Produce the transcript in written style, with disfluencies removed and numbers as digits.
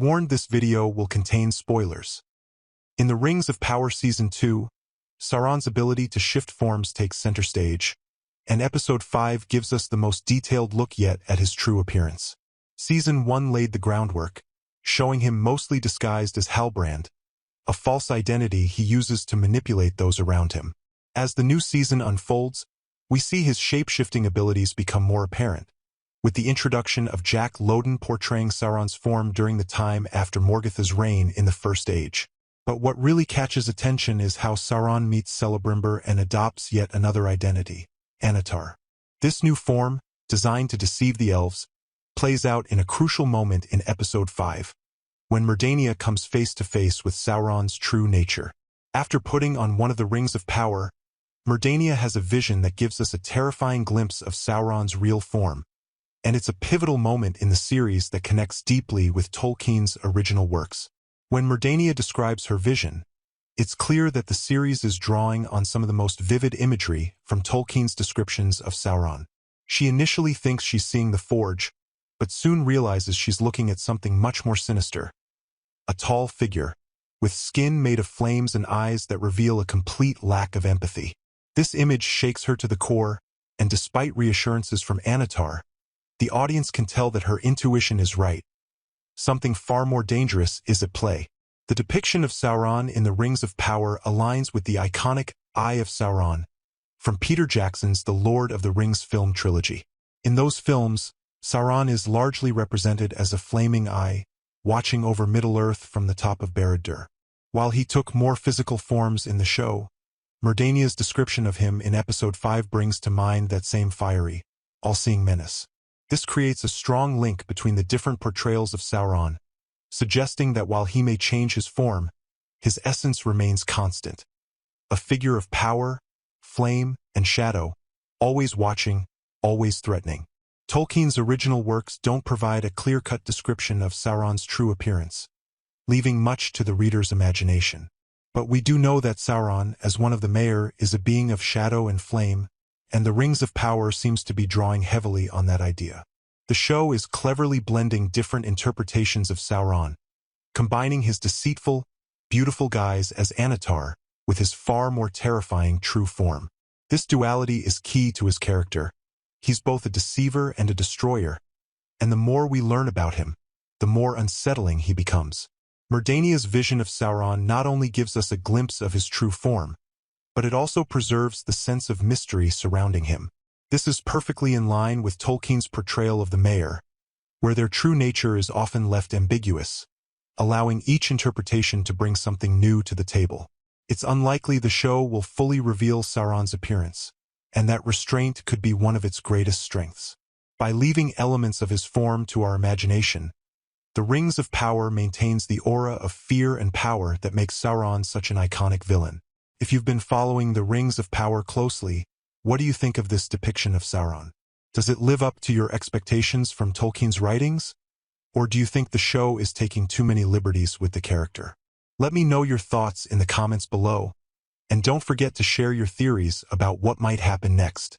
warned this video will contain spoilers. In the Rings of Power Season 2, Sauron's ability to shift forms takes center stage, and Episode 5 gives us the most detailed look yet at his true appearance. Season 1 laid the groundwork, showing him mostly disguised as Halbrand, a false identity he uses to manipulate those around him. As the new season unfolds, we see his shape-shifting abilities become more apparent, with the introduction of Jack Lowden portraying Sauron's form during the time after Morgoth's reign in the First Age. But what really catches attention is how Sauron meets Celebrimbor and adopts yet another identity, Anatar. This new form, designed to deceive the elves, plays out in a crucial moment in Episode 5, when Mordania comes face-to-face with Sauron's true nature. After putting on one of the Rings of Power, Mordania has a vision that gives us a terrifying glimpse of Sauron's real form, and it's a pivotal moment in the series that connects deeply with Tolkien's original works. When Mordania describes her vision, it's clear that the series is drawing on some of the most vivid imagery from Tolkien's descriptions of Sauron. She initially thinks she's seeing the Forge, but soon realizes she's looking at something much more sinister. A tall figure, with skin made of flames and eyes that reveal a complete lack of empathy. This image shakes her to the core, and despite reassurances from Anatar, the audience can tell that her intuition is right. Something far more dangerous is at play. The depiction of Sauron in the Rings of Power aligns with the iconic Eye of Sauron from Peter Jackson's The Lord of the Rings film trilogy. In those films, Sauron is largely represented as a flaming eye, watching over Middle-earth from the top of Barad-dûr. While he took more physical forms in the show, Mordania's description of him in Episode 5 brings to mind that same fiery, all-seeing menace. This creates a strong link between the different portrayals of Sauron, suggesting that while he may change his form, his essence remains constant. A figure of power, flame, and shadow, always watching, always threatening. Tolkien's original works don't provide a clear-cut description of Sauron's true appearance, leaving much to the reader's imagination. But we do know that Sauron, as one of the Maiar, is a being of shadow and flame, and the Rings of Power seems to be drawing heavily on that idea. The show is cleverly blending different interpretations of Sauron, combining his deceitful, beautiful guise as Anatar with his far more terrifying true form. This duality is key to his character. He's both a deceiver and a destroyer, and the more we learn about him, the more unsettling he becomes. Mordania's vision of Sauron not only gives us a glimpse of his true form, but it also preserves the sense of mystery surrounding him. This is perfectly in line with Tolkien's portrayal of the Maiar, where their true nature is often left ambiguous, allowing each interpretation to bring something new to the table. It's unlikely the show will fully reveal Sauron's appearance, and that restraint could be one of its greatest strengths. By leaving elements of his form to our imagination, the Rings of Power maintains the aura of fear and power that makes Sauron such an iconic villain. If you've been following the Rings of Power closely, what do you think of this depiction of Sauron? Does it live up to your expectations from Tolkien's writings? Or do you think the show is taking too many liberties with the character? Let me know your thoughts in the comments below, and don't forget to share your theories about what might happen next.